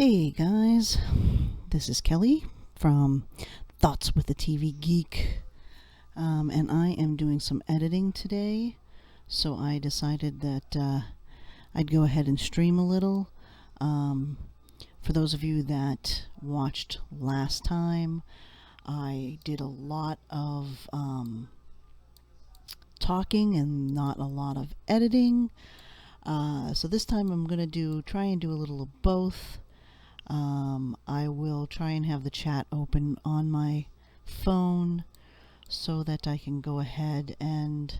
Hey guys, this is Kelly from Thoughts with the TV Geek, and I am doing some editing today, so I decided that I'd go ahead and stream a little. For those of you that watched last time, I did a lot of talking and not a lot of editing. So this time I'm going to try and do a little of both. I will try and have the chat open on my phone so that I can go ahead and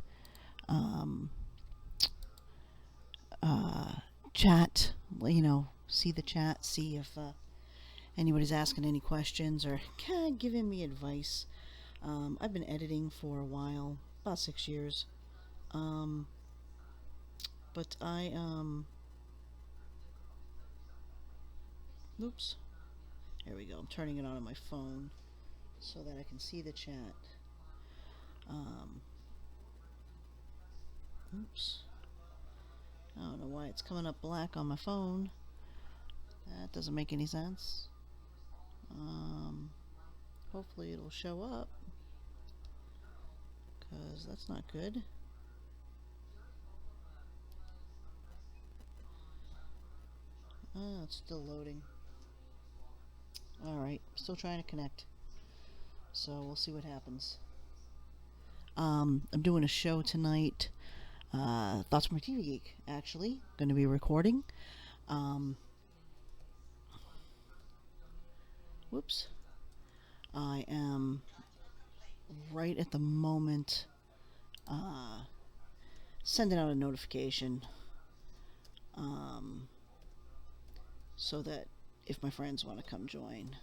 chat, see the chat, see if anybody's asking any questions or giving me advice. I've been editing for a while, about 6 years. But oops. There we go. I'm turning it on my phone so that I can see the chat. Oops. I don't know why it's coming up black on my phone. That doesn't make any sense. Hopefully it'll show up, because that's not good. It's still loading. Alright, still trying to connect. So we'll see what happens. I'm doing a show tonight. Thoughts from a TV Geek, actually. Going to be recording. Whoops. I am right at the moment sending out a notification so that if my friends want to come join.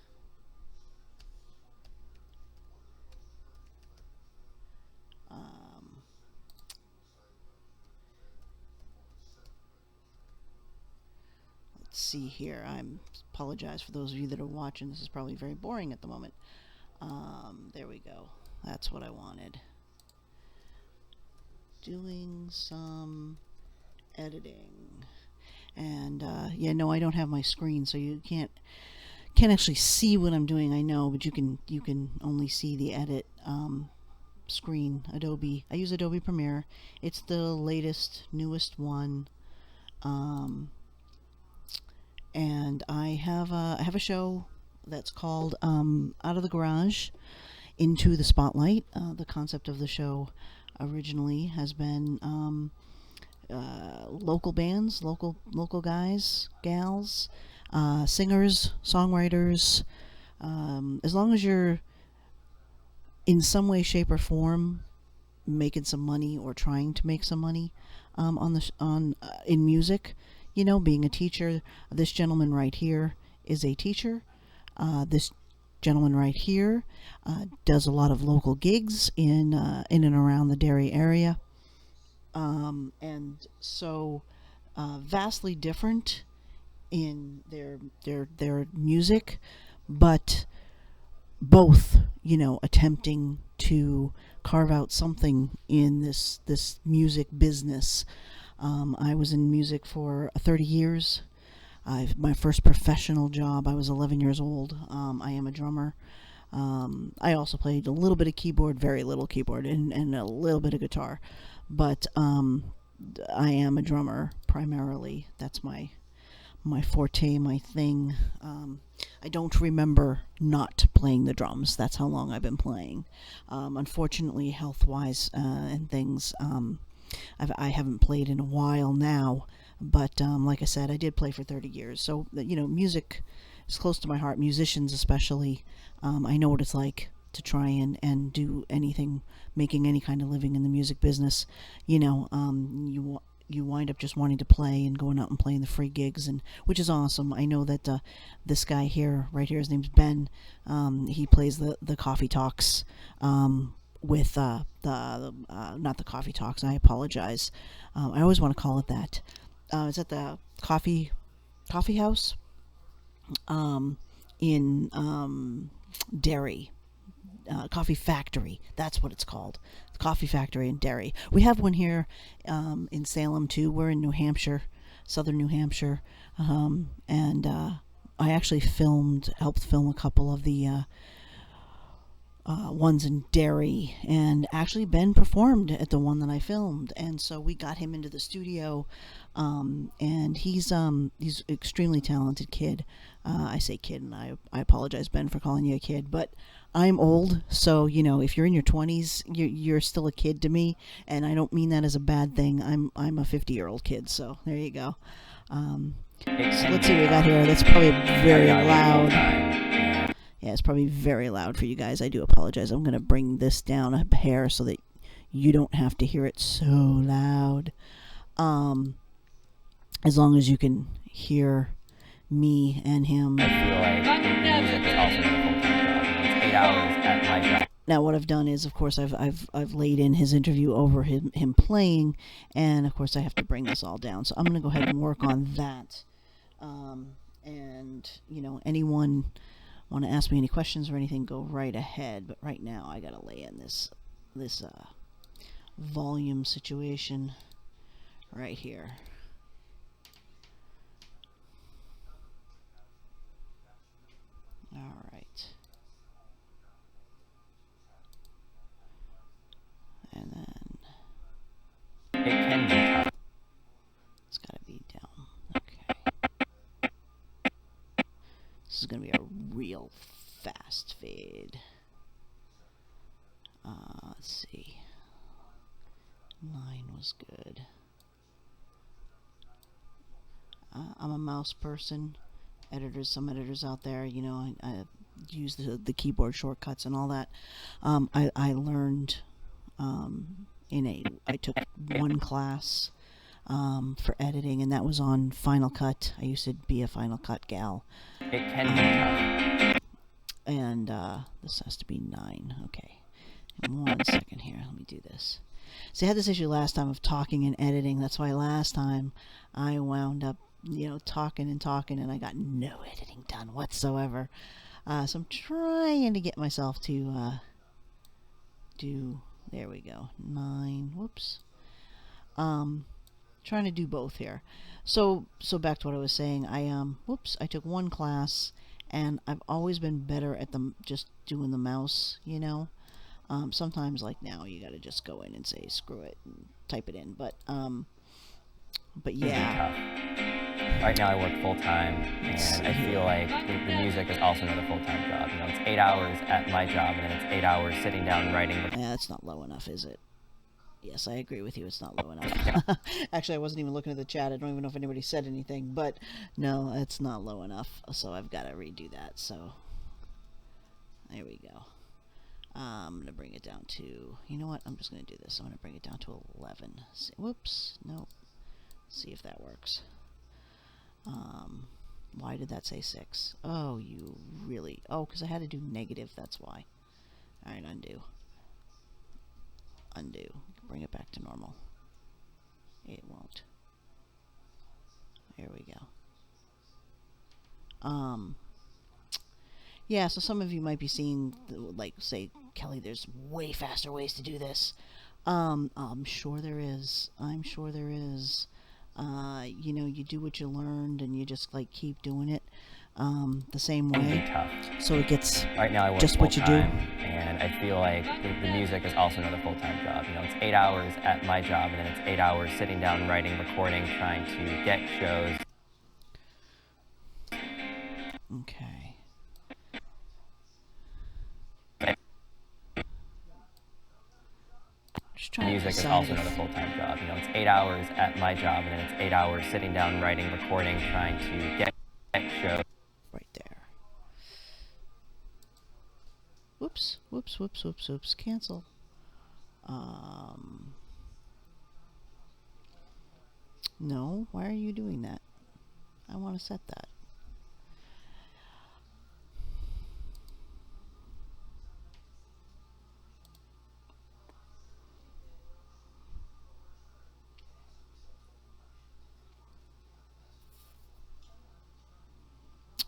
Let's see here. I apologize for those of you that are watching. This is probably very boring at the moment. There we go. That's what I wanted. Doing some editing. And no, I don't have my screen, so you can't actually see what I'm doing. I know, but you can only see the edit screen. Adobe. I use Adobe Premiere. It's the latest, newest one. And I have a show that's called Out of the Garage into the Spotlight. The concept of the show originally has been local bands, local guys, gals, singers, songwriters. As long as you're in some way, shape, or form making some money or trying to make some money in music, being a teacher. This gentleman right here is a teacher. This gentleman right here does a lot of local gigs in and around the Derry area. And so vastly different in their music, but both, attempting to carve out something in this music business. I was in music for 30 years. My first professional job, I was 11 years old. I am a drummer. I also played a little bit of keyboard, very little keyboard, and a little bit of guitar. But I am a drummer primarily. That's my forte, my thing. I don't remember not playing the drums. That's how long I've been playing. Unfortunately, health-wise and things, I haven't played in a while now. But like I said, I did play for 30 years. So, music is close to my heart. Musicians especially. I know what it's like to try and do anything, making any kind of living in the music business. You wind up just wanting to play and going out and playing the free gigs, and which is awesome. I know that this guy here, right here, his name's Ben. He plays the Coffee Talks with not the Coffee Talks. I apologize. I always want to call it that. It's at the coffee house in Derry. Coffee Factory, that's what it's called. Coffee Factory in Derry. We have one here in Salem too. We're in New Hampshire, southern New Hampshire, and I actually helped film a couple of the ones in Derry, and actually Ben performed at the one that I filmed, and so we got him into the studio, and he's an extremely talented kid. I say kid, and I apologize, Ben, for calling you a kid, but I'm old, so if you're in your 20s, you're still a kid to me, and I don't mean that as a bad thing. I'm a 50-year-old kid, so there you go. So let's see what we got here. That's probably very loud. Yeah, it's probably very loud for you guys. I do apologize. I'm going to bring this down a hair so that you don't have to hear it so loud. As long as you can hear me and him. I feel like the music is also a full-time job. It's 8 hours at my job. Now, what I've done is, of course, I've laid in his interview over him playing, and of course I have to bring this all down. So I'm going to go ahead and work on that. And anyone want to ask me any questions or anything, go right ahead. But right now, I gotta lay in this volume situation right here. All right, and then it can be tough. It's gotta be down. Okay, this is gonna be a real fast fade. Let's see. 9 was good. I'm a mouse person. Some editors out there, I use the keyboard shortcuts and all that. I learned I took one class for editing, and that was on Final Cut. I used to be a Final Cut gal. It can be tough. And this has to be 9. Okay. In 1 second here. Let me do this. See, I had this issue last time of talking and editing. That's why last time I wound up, talking and talking, and I got no editing done whatsoever. So I'm trying to get myself to do. There we go. 9. Whoops. Trying to do both here. So back to what I was saying. I took one class, and I've always been better at just doing the mouse. Sometimes, like now, you got to just go in and say screw it and type it in. But yeah. Right now I work full-time, and I feel like the music is also another full-time job. It's 8 hours at my job, and then it's 8 hours sitting down and writing. Yeah, that's not low enough, is it? Yes, I agree with you. It's not low enough. Actually, I wasn't even looking at the chat. I don't even know if anybody said anything, but no, it's not low enough. So I've got to redo that. So there we go. I'm going to bring it down to, you know what? I'm just going to do this. I'm going to bring it down to 11. Whoops. Nope. See if that works. Why did that say 6? Oh, you really... Oh, because I had to do negative. That's why. Alright, undo. Undo. Bring it back to normal. It won't. There we go. Yeah, so some of you might be seeing, like, say, Kelly, there's way faster ways to do this. I'm sure there is. I'm sure there is. You do what you learned, and you just, like, keep doing it the same way. So it gets right now I work just what you do. And I feel like the music is also another full-time job. It's 8 hours at my job, and then it's 8 hours sitting down, writing, recording, trying to get shows. Okay. Music is also another full-time job. It's 8 hours at my job, and then it's 8 hours sitting down, writing, recording, trying to get shows. Right there. Whoops, whoops, whoops, whoops, whoops. Cancel. No, why are you doing that? I want to set that.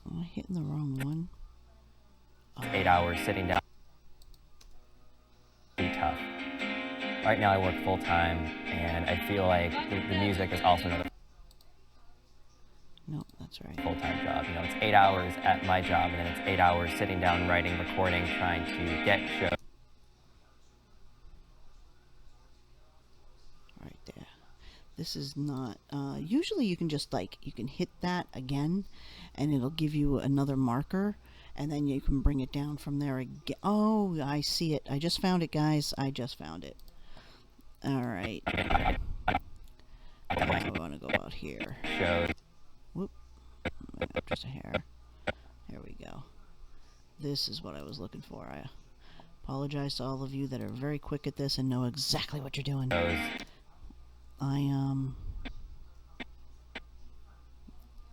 Am I hitting the wrong one? 8 hours sitting down. Be tough. Right now I work full-time, and I feel like the music is also another... Nope, that's That's right. full-time job. You know, it's 8 hours at my job, and then it's 8 hours sitting down, writing, recording, trying to get shows. Right there. This is not, usually you can just you can hit that again and it'll give you another marker and then you can bring it down from there again. Oh, I see it. I just found it, guys. I just found it. All right. I want to go out here. Shows. Whoop. Just a hair. There we go. This is what I was looking for. I apologize to all of you that are very quick at this and know exactly what you're doing. Shows.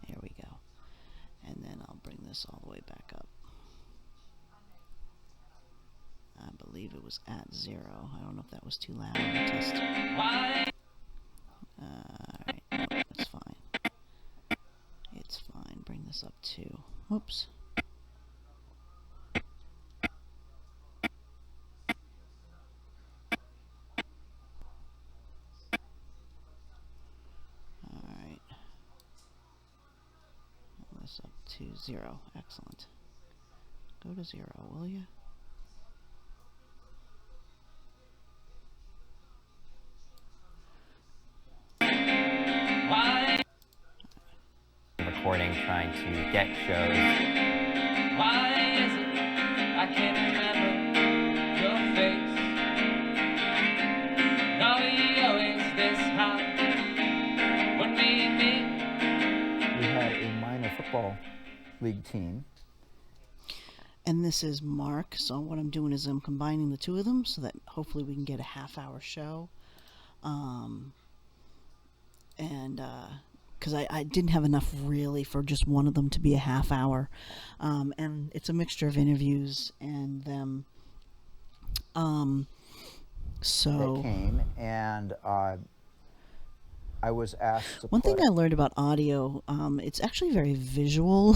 There we go. And then I'll bring this all the way back up. I believe it was at 0. I don't know if that was too loud. Test. Alright, no, it's fine. It's fine. Bring this up too. Whoops. Alright. This up to 0. Excellent. Go to 0, will you? Recording, trying to get shows. Why is it I can't remember your face? Are we always this high when we meet? We had a minor football league team. And this is Mark. So what I'm doing is I'm combining the two of them so that hopefully we can get a half-hour show. Because I didn't have enough really for just one of them to be a half hour. And it's a mixture of interviews and them. So That came, and I was asked to one thing play I learned about audio, it's actually very visual.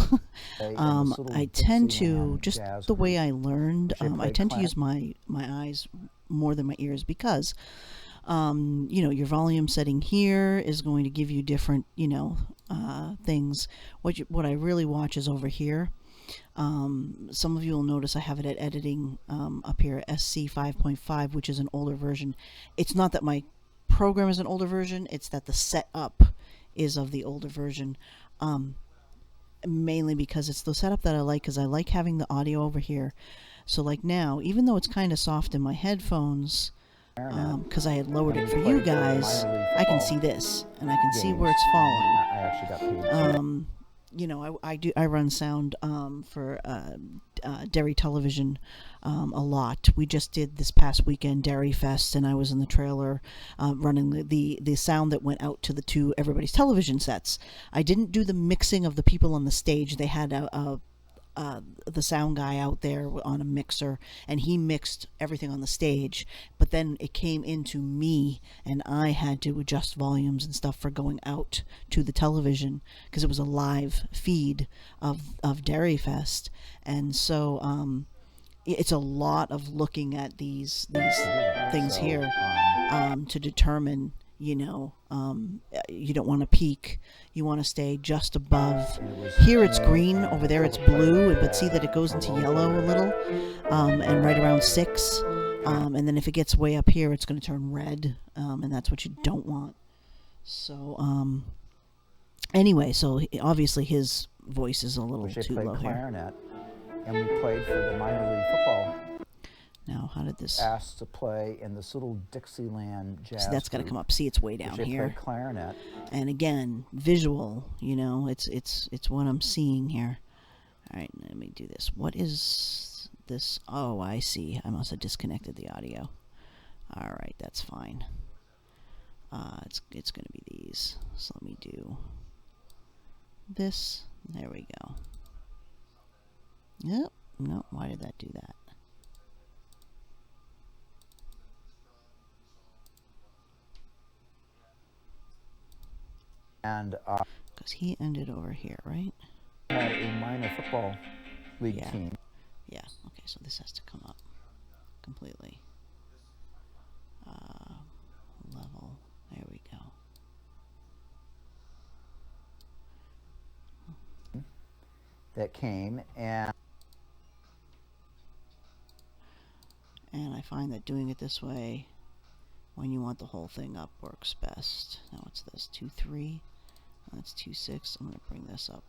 in this little I tend to, Dixieland just jazz the way group. I learned, She I played tend to clap. use my eyes more than my ears because, you know, your volume setting here is going to give you different, you know, things. What I really watch is over here. Some of you will notice I have it at editing up here, SC 5.5, which is an older version. It's not that my program is an older version, it's that the setup is of the older version. Mainly because it's the setup that I like, because I like having the audio over here. So like now, even though it's kind of soft in my headphones, because I had lowered it for you guys, I can see this, and I can see where it's falling. I actually got paid. You know, I run sound for Derry Television a lot. We just did this past weekend Derry Fest, and I was in the trailer running the sound that went out to the two everybody's television sets. I didn't do the mixing of the people on the stage. They had the sound guy out there on a mixer, and he mixed everything on the stage, but then it came into me and I had to adjust volumes and stuff for going out to the television because it was a live feed of Derry Fest. And so it's a lot of looking at these things So, here to determine, you know, you don't want to peak, you want to stay just above. Here it's green, over there it's blue, but see that it goes into yellow a little, and right around 6, and then if it gets way up here it's going to turn red, and that's what you don't want. So anyway, so obviously his voice is a little She too played low here. clarinet, and we played for the minor league football. Now how did this, Asked to play in this little Dixieland jazz see, that's got to group. come up. See, it's way down She here. played clarinet. And again, visual, you know, it's what I'm seeing here. All right, let me do this. What is this? Oh, I see. I must have disconnected the audio. All right, that's fine. It's going to be these. So let me do this. There we go. Yep. No, why did that do that? And Because he ended over here, right? had a minor football league Yeah. team. Yeah, okay, so this has to come up completely. Level, there we go. that came, and I find that doing it this way, when you want the whole thing up, works best. Now what's this? 2-3. That's 2-6. I'm going to bring this up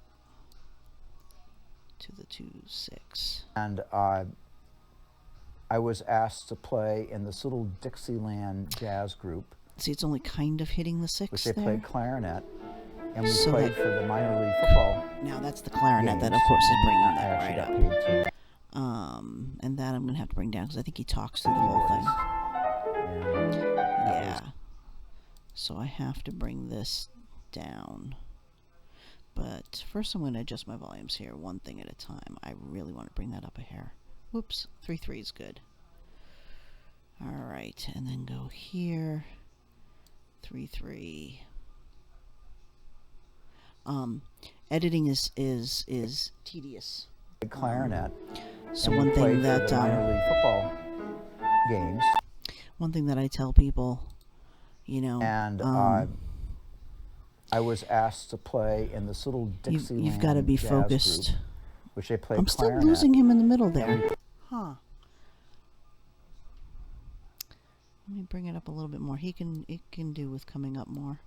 to the 2-6. I was asked to play in this little Dixieland jazz group, See, it's only kind of hitting the 6 which they there. played clarinet, and we So played that- for the minor league football. Now that's the clarinet that, of games, course, is bringing and I that actually right got up. paid to And that I'm going to have to bring down because I think he talks through the whole thing. and that Yeah. So I have to bring this down. But first I'm going to adjust my volumes here one thing at a time. I really want to bring that up a hair. Whoops, 3-3 is good. Alright, and then go here. 3-3. Editing is tedious. played clarinet. So and we one thing played for that the minor league football games, one thing that I tell people, you know, and I was asked to play in this little Dixieland you've got to be jazz focused. group, which they played I'm still clarinet. losing him in the middle there. Huh. Let me bring it up a little bit more. It can do with coming up more.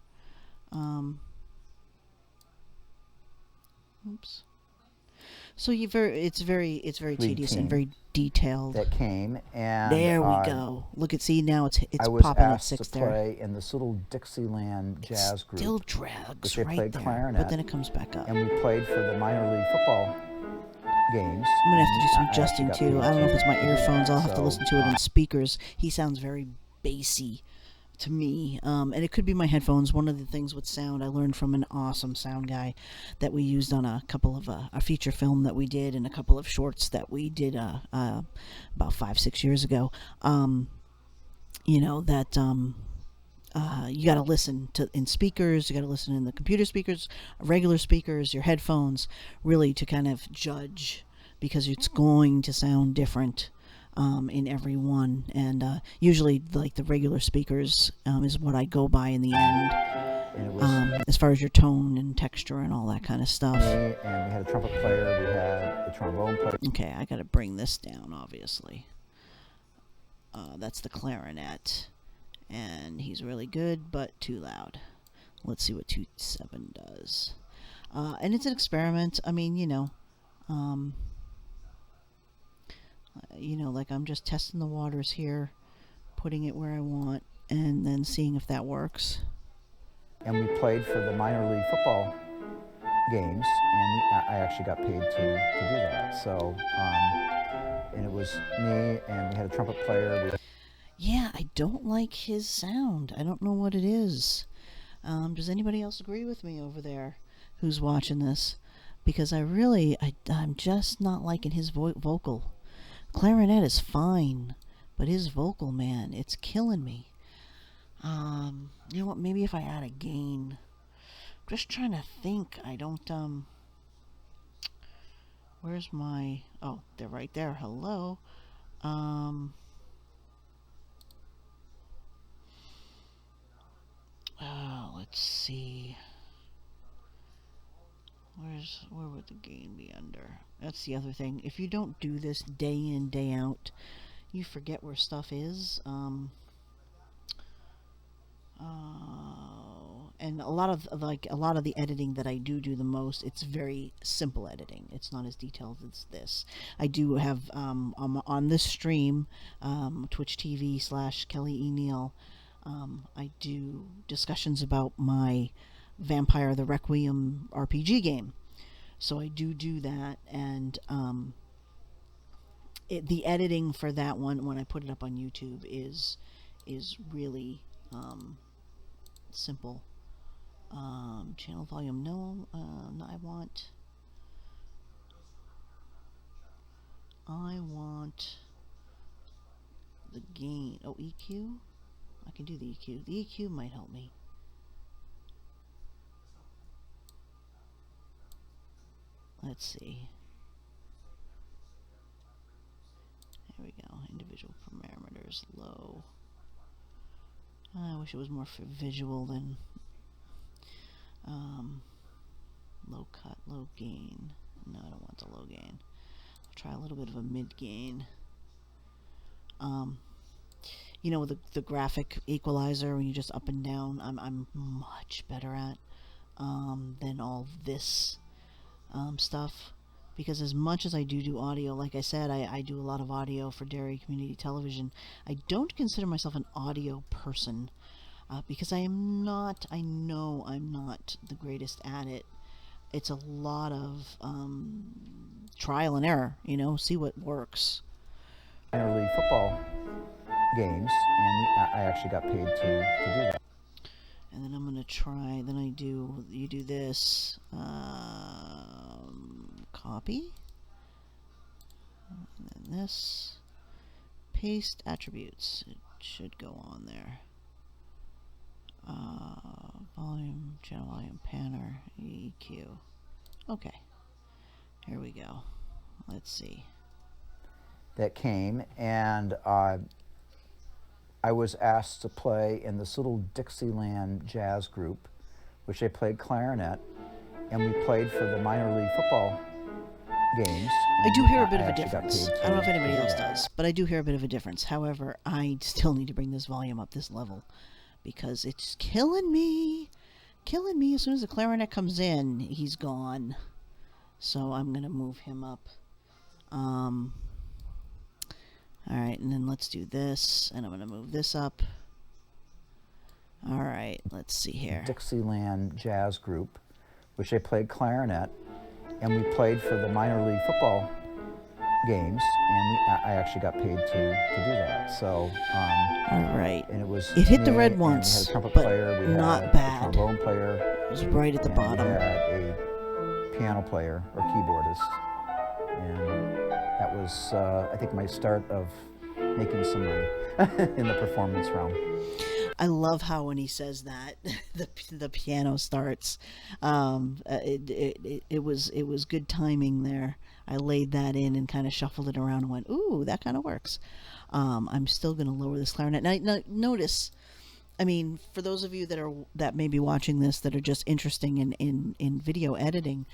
Oops. So it's very tedious and team very detailed. that came, and There we go. Look at see now it's I was popping at asked 6 to there. play in this little Dixieland jazz group, Still drags which they right played there, clarinet, but then it comes back up. and we played for the minor league football games. I'm gonna have to do some I actually adjusting got too. paid I don't know if it's my to do earphones. that, I'll have to so, listen to it in speakers. He sounds very bassy to me, and it could be my headphones. One of the things with sound I learned from an awesome sound guy that we used on a couple of a feature film that we did and a couple of shorts that we did about 5-6 years ago. You know that you got to listen to in speakers. You got to listen in the computer speakers, regular speakers, your headphones, really to kind of judge because it's going to sound different in every one. And usually, like the regular speakers is what I go by in the end, And it was as far as your tone and texture and all that kind of stuff. me, and we had a trumpet player, we had a trombone player. Okay, I got to bring this down, obviously. That's the clarinet. And he's really good, but too loud. Let's see what 2-7 does. And it's an experiment. I mean, like I'm just testing the waters here, putting it where I want, and then seeing if that works. And we played for the minor league football games, and I actually got paid to do that. So, and it was me, and we had a trumpet player. Yeah, I don't like his sound. I don't know what it is. Does anybody else agree with me over there who's watching this? Because I'm just not liking his vocal. Clarinet is fine, but his vocal, man, it's killing me. You know what, maybe if I add a gain. I'm just trying to think. I don't, where's my, oh, they're right there. Hello. Let's see. Where would the gain be under? That's the other thing. If you don't do this day in, day out, you forget where stuff is. And a lot of the editing that I do the most, it's very simple editing. It's not as detailed as this. I do have on this stream, Twitch TV /Kelly E. Neal. I do discussions about my Vampire the Requiem RPG game. So I do that, and the editing for that one, when I put it up on YouTube, is really simple. Channel volume, no, I want the gain. Oh, EQ? I can do the EQ. The EQ might help me. Let's see. There we go. Individual parameters low. I wish it was more for visual than low cut, low gain. No, I don't want the low gain. I'll try a little bit of a mid gain. You know, the graphic equalizer when you just up and down, I'm much better at than all this stuff. Because as much as I do audio, like I said, I do a lot of audio for Derry Community Television. I don't consider myself an audio person because I know I'm not the greatest at it. It's a lot of trial and error, you know, see what works. Minor league football games, and I actually got paid to do that. And then I'm going to try, then you do this, copy, and then this, paste attributes, it should go on there. Volume, channel volume, panner, EQ. Okay, here we go. Let's see. That came, and I was asked to play in this little Dixieland jazz group, which they played clarinet, and we played for the minor league football games. I do hear a bit of a actually got difference. paid I don't know if to anybody do else that. does, but I do hear a bit of a difference. However, I still need to bring this volume up this level because it's killing me. Killing me. As soon as the clarinet comes in, he's gone. So I'm going to move him up. Alright, and then let's do this, and I'm going to move this up. Alright, let's see here. Dixieland jazz group, which they played clarinet, and we played for the minor league football games, and I actually got paid to do that. So, Alright. and it was It hit the me, red and once, we had a trumpet but player, we not had bad. a trombone player, It was right at the and bottom. we had a piano player or keyboardist, and that was, I think, my start of making some money in the performance realm. I love how when he says that the piano starts. It was good timing there. I laid that in and kind of shuffled it around and went, ooh, that kind of works. I'm still going to lower this clarinet. Now notice, I mean, for those of you that may be watching this that are just interested in video editing,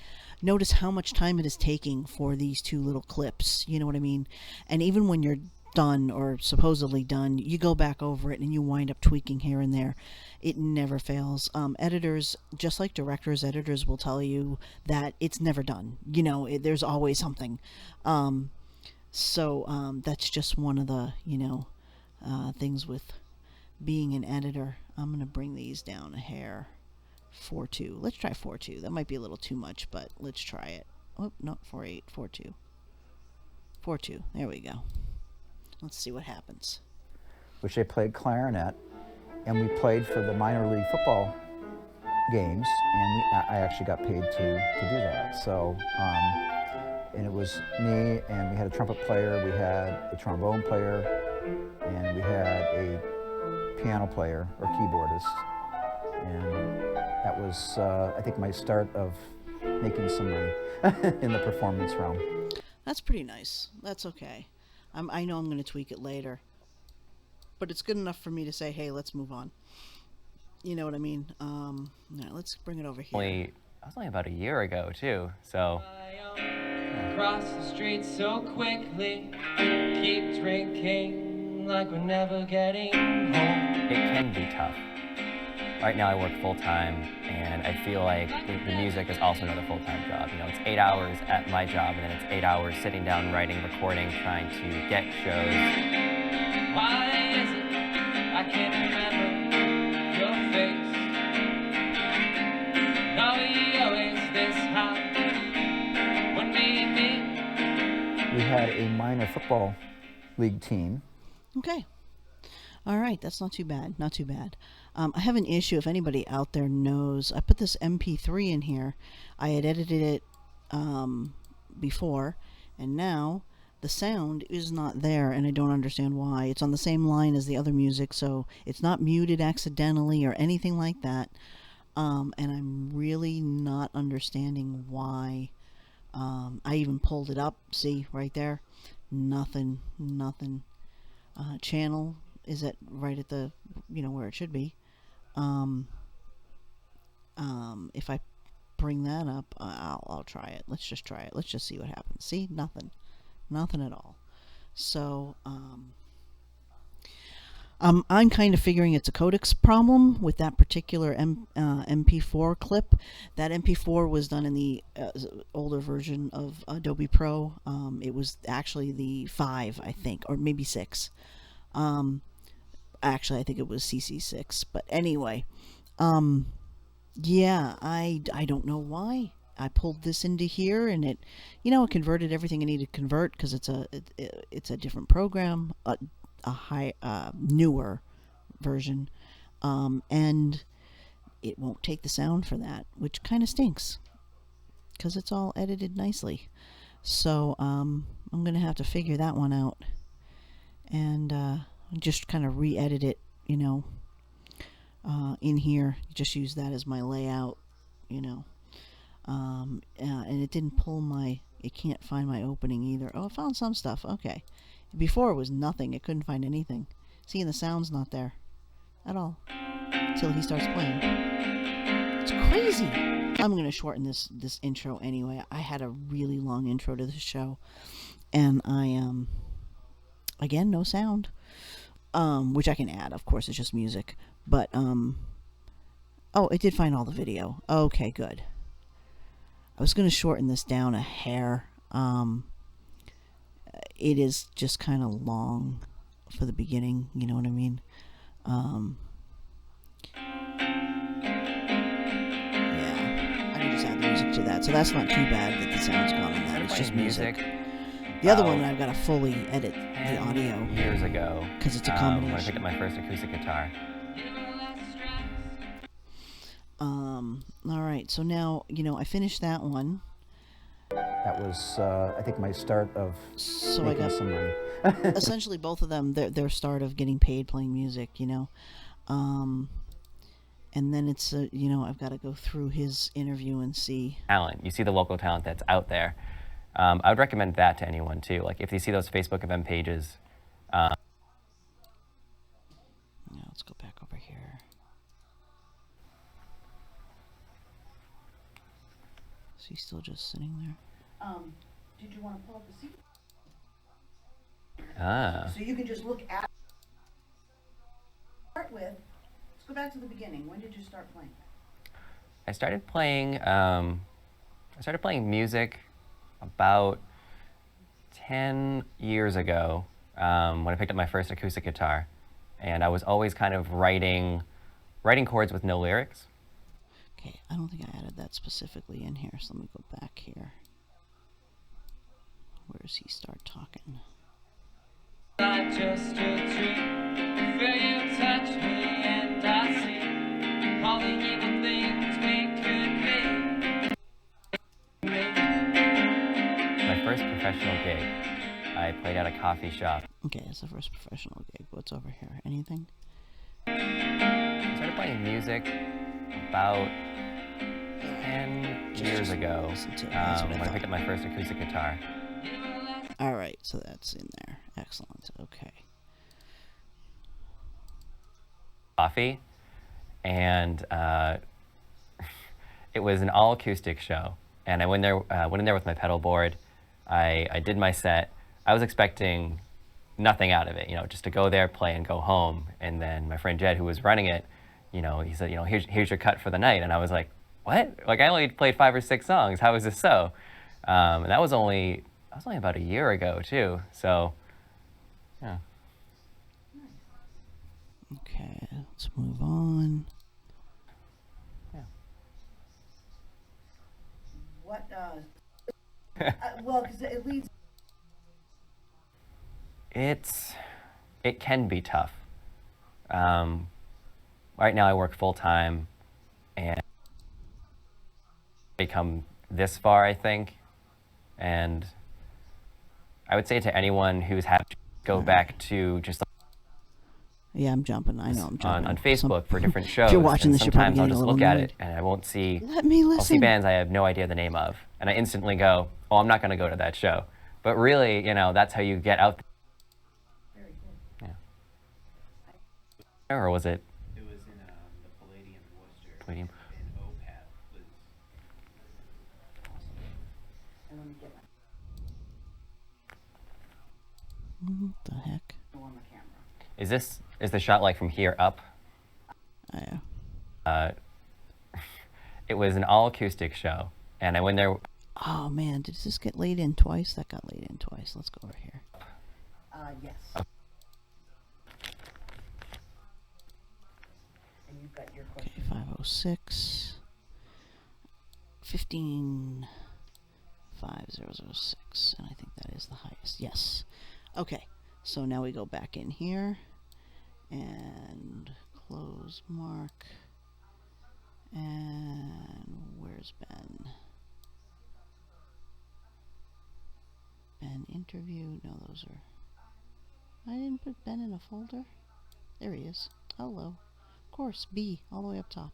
notice how much time it is taking for these two little clips. You know what I mean? And even when you're done or supposedly done, you go back over it and you wind up tweaking here and there. It never fails. Editors, just like directors, editors will tell you that it's never done. You know, there's always something. So that's just one of the, you know, things with being an editor. I'm going to bring these down a hair. 4.2. Let's try 4.2. That might be a little too much, but let's try it. Oh, no, 4.8, 4.2. 4.2. There we go. Let's see what happens. Which they played clarinet, and we played for the minor league football games, and I actually got paid to do that. So, and it was me, and we had a trumpet player, we had a trombone player, and we had a piano player or keyboardist, and that was, I think, my start of making some money in the performance realm. That's pretty nice. That's okay. I know I'm going to tweak it later, but it's good enough for me to say, hey, let's move on. You know what I mean? Now let's bring it over here. That was only about a year ago, too, so... Cross the street so quickly, keep drinking like we're never getting home. It can be tough. Right now I work full-time, and I feel like the music is also another full-time job. You know, it's 8 hours at my job, and then it's 8 hours sitting down, writing, recording, trying to get shows. Why is it I can't remember your face? Are we always this high when we meet? We had a minor football league team. Okay. All right, that's not too bad. Not too bad. I have an issue. If anybody out there knows, I put this MP3 in here. I had edited it before, and now the sound is not there, and I don't understand why. It's on the same line as the other music, so it's not muted accidentally or anything like that. And I'm really not understanding why. I even pulled it up. See, right there? Nothing. Channel is at right at the, you know, where it should be. If I bring that up. I'll try it. Let's just try it. Let's just see what happens. See, nothing at all. So I'm kind of figuring it's a codecs problem with that particular MP4 clip. That MP4 was done in the older version of Adobe Pro. It was actually the 5, I think, or maybe 6. Actually, I think it was CC6. But anyway, yeah, I don't know why. I pulled this into here, and it converted everything I needed to convert because it's a different program, a newer version, and it won't take the sound for that, which kind of stinks because it's all edited nicely. So I'm gonna have to figure that one out and just kind of re-edit it, in here. Just use that as my layout, and it didn't pull it can't find my opening either. Oh, it found some stuff. Okay. Before it was nothing. It couldn't find anything. See, and the sound's not there at all until he starts playing. It's crazy. I'm going to shorten this intro anyway. I had a really long intro to this show, and I again, no sound, which I can add. Of course, it's just music. But oh, it did find all the video. Okay, good. I was going to shorten this down a hair. It is just kind of long for the beginning, you know what I mean? Yeah, I can just add the music to that. So that's not too bad that the sound's gone on that. It's just music. The other one, I've got to fully edit the audio. Years ago, because it's a when I combination. picked up my first acoustic guitar. All right, so now, I finished that one. That was, I think, my start of So I making got some money. essentially both of them, their start of getting paid playing music, and then it's I've got to go through his interview and see Talent. You see the local talent that's out there. I would recommend that to anyone too. Like if you see those Facebook event pages. Yeah, let's go back over here. Is he still just sitting there? Did you want to pull up the seat? Ah. So you can just look at. Start with. Let's go back to the beginning. When did you start playing? I started playing music about 10 years ago when I picked up my first acoustic guitar, and I was always kind of writing chords with no lyrics. Okay, I don't think I added that specifically in here, so let me go back here. Where does he start talking? Not just a dream. Feel you touch me and I see all the evil things we could be. My first professional gig, I played at a coffee shop. Okay, that's the first professional gig. What's over here? Anything? I started playing music about 10 years ago when I picked up my first acoustic guitar. All right, so that's in there. Excellent. Okay. Coffee, and it was an all acoustic show. And I went in there with my pedal board. I did my set. I was expecting nothing out of it, just to go there, play, and go home. And then my friend Jed, who was running it, he said, here's your cut for the night. And I was like, what? Like I only played 5 or 6 songs. How is this so? And that was only about a year ago too. So, yeah. Okay, let's move on. Yeah. What, well, because it leads... It can be tough. Right now I work full time and become this far, I think. And I would say to anyone who's had to go back to just Yeah, I'm jumping. I know I'm jumping. on Facebook for different shows. If you're watching and this, you're probably sometimes I'll getting a just little look at annoyed. it and I won't see. Let me I'll see listen. bands I have no idea the name of, and I instantly go, "Oh, I'm not going to go to that show." But really, that's how you get out. Very good. Yeah. Or was it? It was in the Palladium in Worcester. Palladium. And OPAP was Is the shot like from here up? It was an all acoustic show, and I went there. Oh man, did this get laid in twice? That got laid in twice. Let's go over here. Yes. And you've got your question. Okay, 506. 15506, and I think that is the highest. Yes. Okay, so now we go back in here and close mark. And where's Ben? Ben interview. No, those are. I didn't put Ben in a folder. There he is. Hello. Of course, B all the way up top.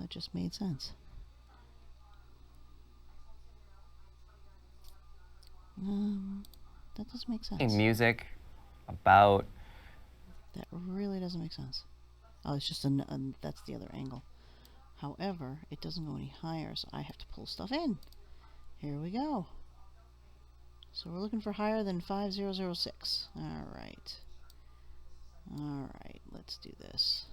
It just made sense. That doesn't make sense. Music about. That really doesn't make sense. Oh, it's just that's the other angle. However, it doesn't go any higher, so I have to pull stuff in. Here we go. So we're looking for higher than 5006. Alright. Alright, let's do this.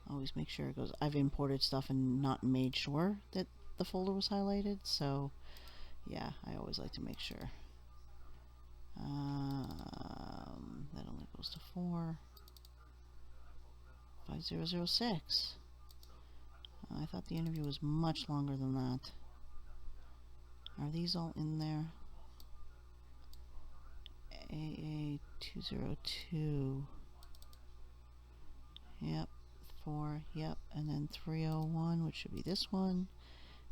Always make sure it goes. I've imported stuff and not made sure that the folder was highlighted, so yeah, I always like to make sure. That only goes to 4. 5006. I thought the interview was much longer than that. Are these all in there? AA202. Yep. 4. Yep. And then 301, which should be this one.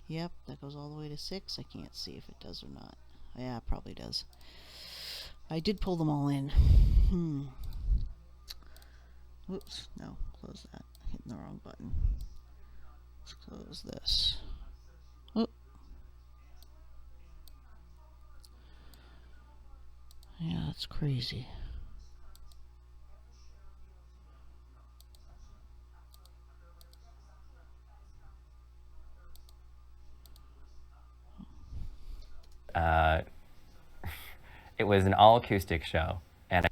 Yep. That goes all the way to 6. I can't see if it does or not. Yeah, it probably does. I did pull them all in. Whoops. No. Close that. Hitting the wrong button. Let's close this. Oh. Yeah, that's crazy. It was an all acoustic show, and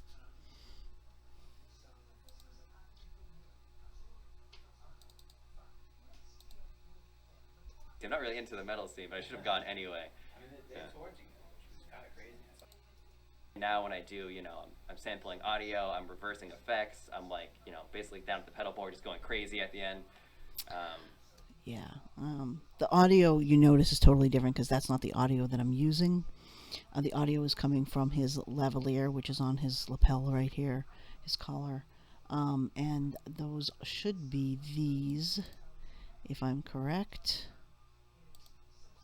I'm not really into the metal scene, but I should have gone anyway. I mean, they toured together, which was kind of crazy. Now when I do, I'm sampling audio, I'm reversing effects, I'm like, basically down at the pedal board, just going crazy at the end. Yeah, the audio you notice is totally different because that's not the audio that I'm using. The audio is coming from his lavalier, which is on his lapel right here, his collar. And those should be these, if I'm correct.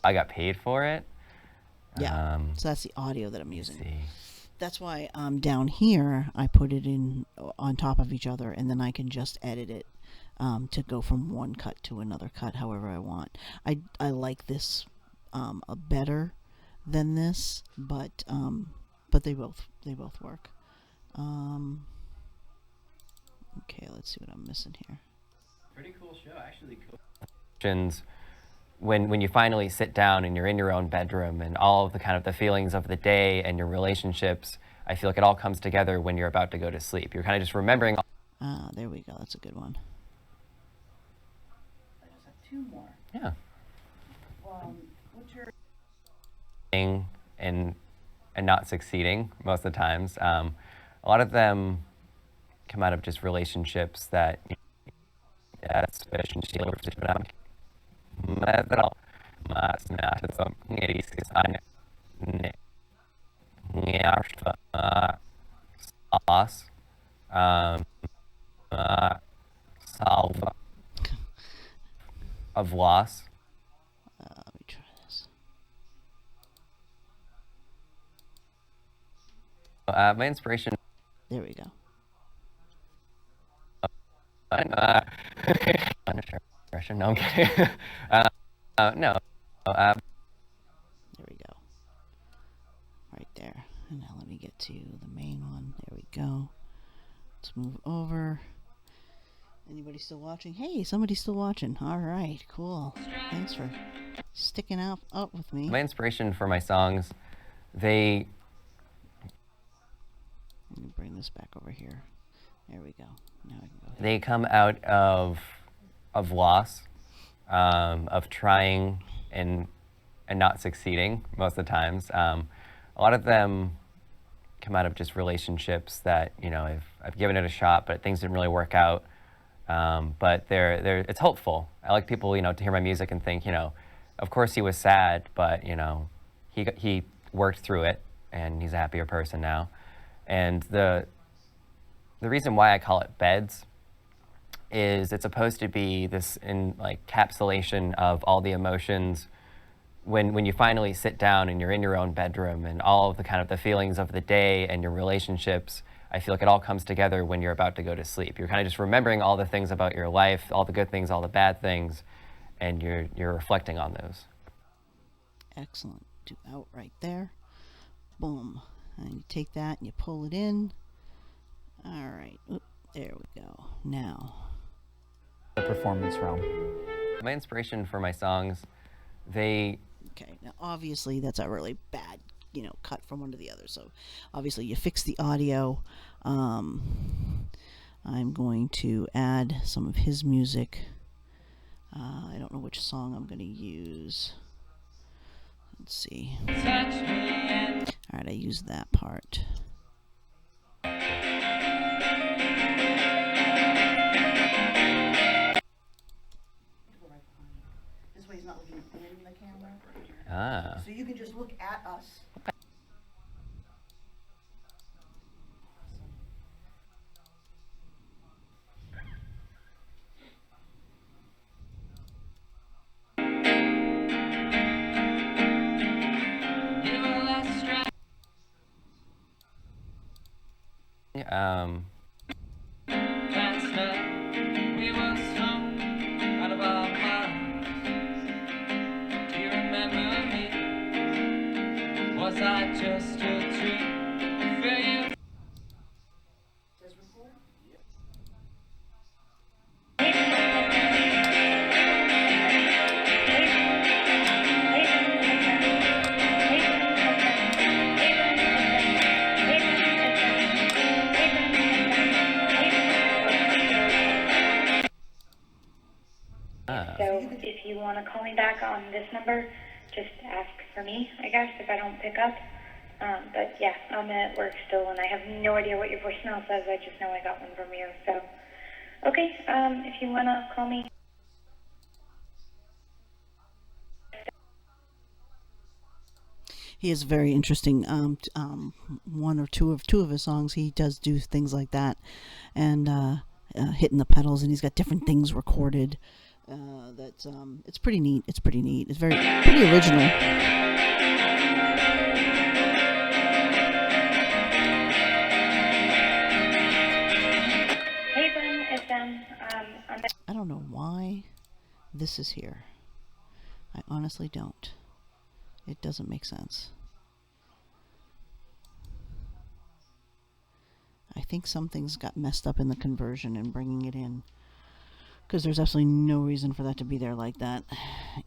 I got paid for it. Yeah, so that's the audio that I'm using. See. That's why down here I put it in on top of each other, and then I can just edit it to go from one cut to another cut, however I want. I like this better than this, but they both work. Okay, let's see what I'm missing here. Pretty cool show, actually. Cool. When you finally sit down and you're in your own bedroom and all of the kind of the feelings of the day and your relationships, I feel like it all comes together when you're about to go to sleep. You're kind of just remembering. There we go. That's a good one. I just have 2 more. Yeah. What's your and not succeeding most of the times. A lot of them come out of just relationships that of loss. Let me try this. My inspiration. There we go. No, I'm kidding. No. There we go. Right there. And now let me get to the main one. There we go. Let's move over. Anybody still watching? Hey, somebody's still watching. All right, cool. Thanks for sticking up with me. My inspiration for my songs, they Let me bring this back over here. There we go. Now I can go. They come out of loss, of trying and not succeeding most of the times. A lot of them come out of just relationships that, you know, I've given it a shot, but things didn't really work out. But it's hopeful. I like people, you know, to hear my music and think, you know, of course he was sad, but, you know, he worked through it and he's a happier person now. And the reason why I call it Beds is it's supposed to be this encapsulation of all the emotions when you finally sit down and you're in your own bedroom, and all of the kind of the feelings of the day and your relationships. I feel like it all comes together when you're about to go to sleep. You're kind of just remembering all the things about your life, all the good things, all the bad things, and you're reflecting on those. Excellent. Do out right there. Boom. And you take that and you pull it in. All right. Oop, there we go. Now. The performance realm. My inspiration for my songs, they... Okay. Now, obviously, that's a really bad, you know, cut from one to the other. So, obviously, you fix the audio. I'm going to add some of his music. I don't know which song I'm going to use. Let's see. Touch me and All right, I used that part. This way he's not looking in the camera. Ah. So you can just look at us. you were last strong. Last night we were so out of our minds. Do you remember me? Was I just a dream for you? So if you want to call me back on this number, just ask for me, I guess, if I don't pick up. But yeah, I'm at work still, and I have no idea what your voicemail says. I just know I got one from you. So, okay, if you want to call me. He has very interesting one or two of his songs. He does do things like that, and hitting the pedals, and he's got different things recorded. It's pretty neat. It's pretty neat. It's pretty original. Hey, Ben, it's I'm I don't know why this is here. I honestly don't. It doesn't make sense. I think something's got messed up in the conversion and bringing it in, because there's absolutely no reason for that to be there like that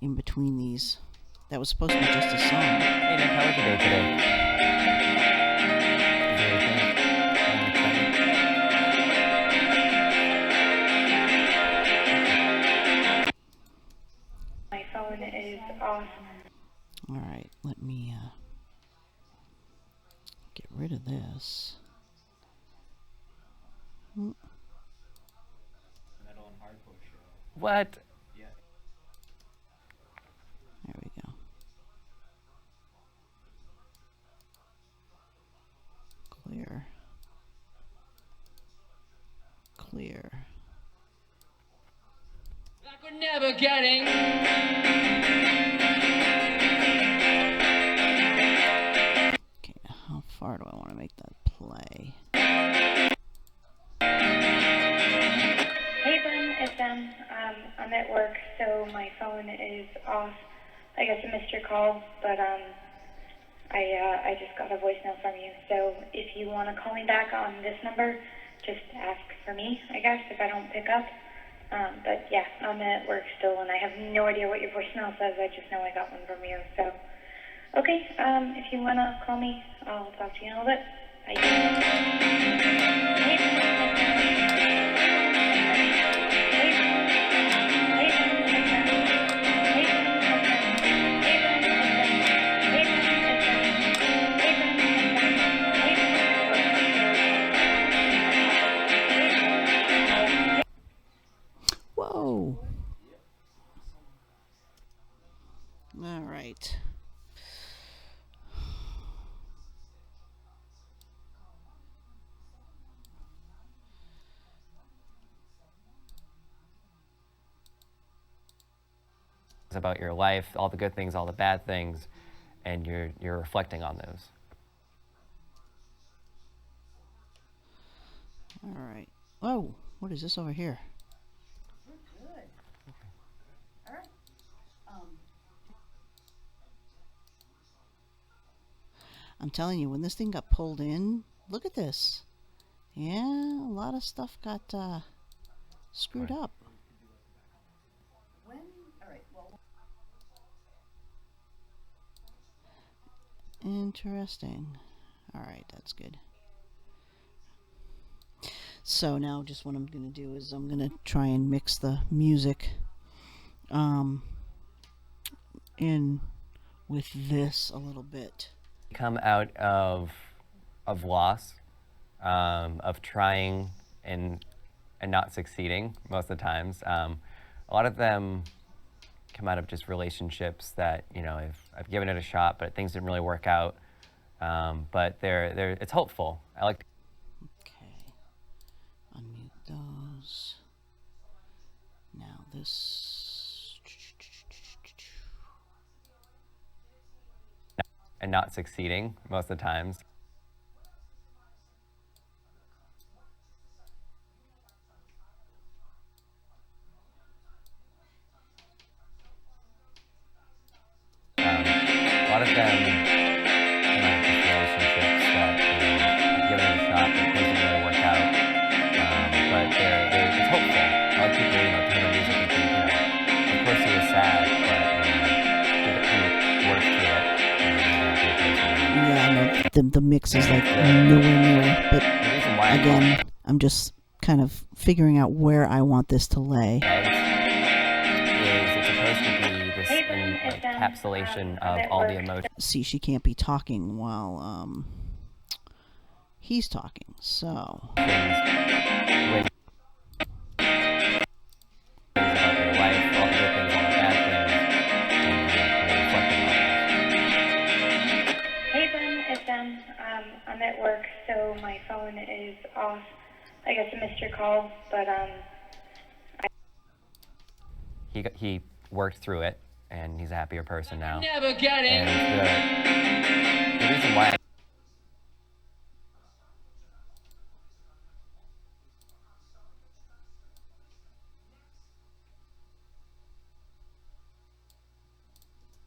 in between these. That was supposed to be just a song. Hey Nick, how was your day today? Is there anything? my phone is off. All right, let me get rid of this. Metal and hardcore show. What? Yeah. There we go. Clear. Clear. Like we're never getting. Okay, how far do I want to make that play? Hey, Ben, it's I'm at work, so my phone is off. I guess I missed your call, but I just got a voicemail from you. So if you want to call me back on this number, just ask for me, I guess, if I don't pick up. But yeah, I'm at work still, and I have no idea what your voicemail says. I just know I got one from you. So, okay, if you want to call me, I'll talk to you in a little bit. Whoa. All right. About your life, all the good things, all the bad things, and you're reflecting on those. All right. Whoa. What is this over here? I'm telling you, when this thing got pulled in, look at this. Yeah, a lot of stuff got screwed up. Interesting. All right, that's good. So now just what I'm going to do is I'm going to try and mix the music in with this a little bit. Come out of loss, of trying and not succeeding most of the times. A lot of them come out of just relationships that, you know, I've given it a shot, but things didn't really work out. But it's hopeful. I like. Okay, unmute those. Now this. And not succeeding most of the times. A lot of them come out of just relationships that, you know, I've given it a shot, but things didn't really work out. But it's hopeful. A lot of people, you know, hear music and think, you know, of course he was sad, but he worked through it. Yeah, I know the mix is like nowhere near, but The reason why again, I'm just kind of figuring out where I want this to lay. is it's supposed to be this encapsulation of all the emotions. See, she can't be talking while he's talking, so When things about your life, all the good things, all the bad things, and you're reflecting on those. Hey Ben, it's Em. I'm at work, so my phone is off. I guess I missed your call, but He worked through it, and he's a happier person now. Never get it. And the reason why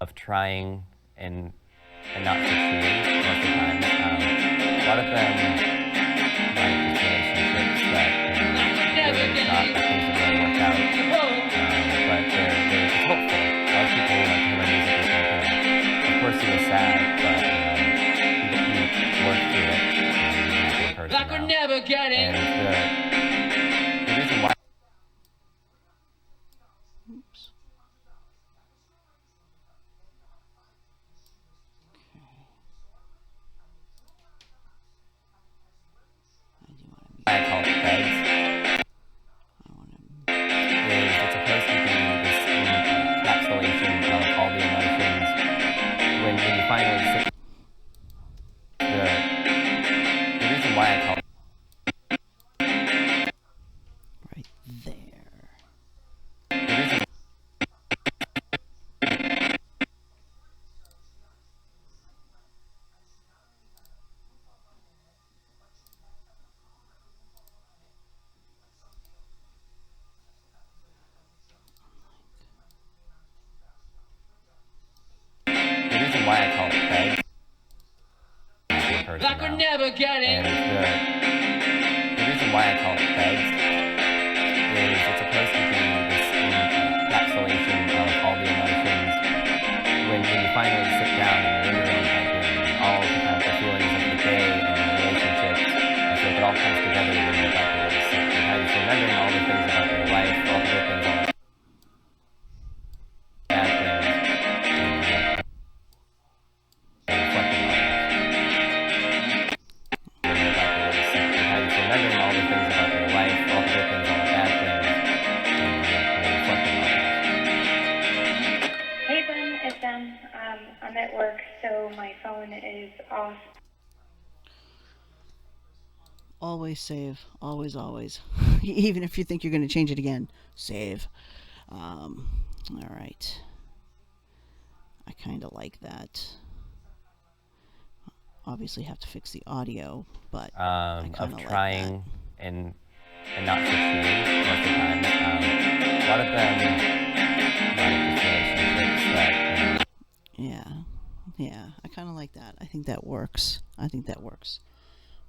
of trying and not succeeding most of the time. A lot of them like just relationships that, you know, give it a shot, but things didn't really work out. But it's hopeful. A lot of people, you know, hear my music and think, you know, of course he was sad, but, you know, he worked through it, and he's a happier person Like we're now. never getting. And the reason why oops. I do want to mute. I call it beds I want to. is it's supposed to be this encapsulation of all the emotions. When you finally sit, the reason why I call it Right there. the reason the reason why I call it beds happier person Like we're now. never getting. And the reason why I call it beds is it's supposed to be this encapsulation of all the emotions. When you finally sit down and you're in your own head and all the kind of the feelings of the day and the relationship phone is off. Always save. Always, always. Even if you think you're going to change it again, save. All right. I kind of like that. Obviously, have to fix the audio, but I Of kind of like trying and not succeeding most of the time. A lot of them, just relationships that, Yeah, I kind of like that. I think that works.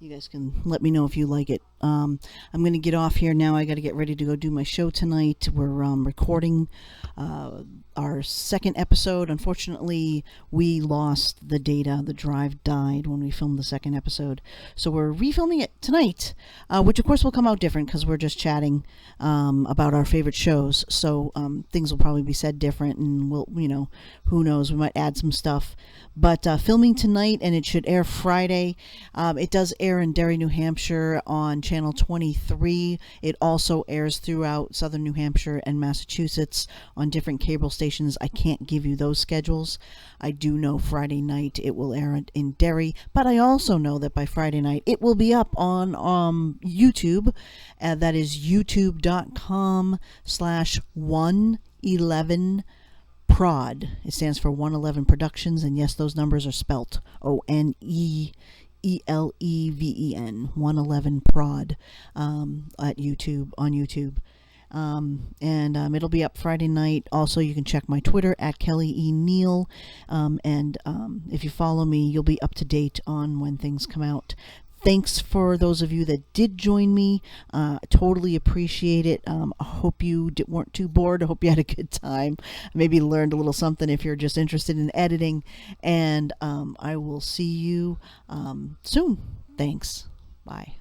You guys can let me know if you like it. I'm going to get off here now. I got to get ready to go do my show tonight. We're recording our second episode. Unfortunately, we lost the data. The drive died when we filmed the second episode. So we're refilming it tonight, which of course will come out different because we're just chatting about our favorite shows. So things will probably be said different, and we'll, who knows, we might add some stuff. But filming tonight, and it should air Friday. It does air in Derry, New Hampshire on channel 23. It also airs throughout southern New Hampshire and Massachusetts on different cable stations. I can't give you those schedules. I do know Friday night it will air in Derry, but I also know that by Friday night it will be up on YouTube. That is youtube.com/111 Prod. It stands for 111 Productions, and yes, those numbers are spelt ONEELEVEN 111 Prod at YouTube, on YouTube. And it'll be up Friday night. Also, you can check my Twitter at Kelly E. Neal, and if you follow me, you'll be up to date on when things come out. Thanks for those of you that did join me. Totally appreciate it. I hope you weren't too bored. I hope you had a good time. Maybe learned a little something if you're just interested in editing. And I will see you soon. Thanks. Bye.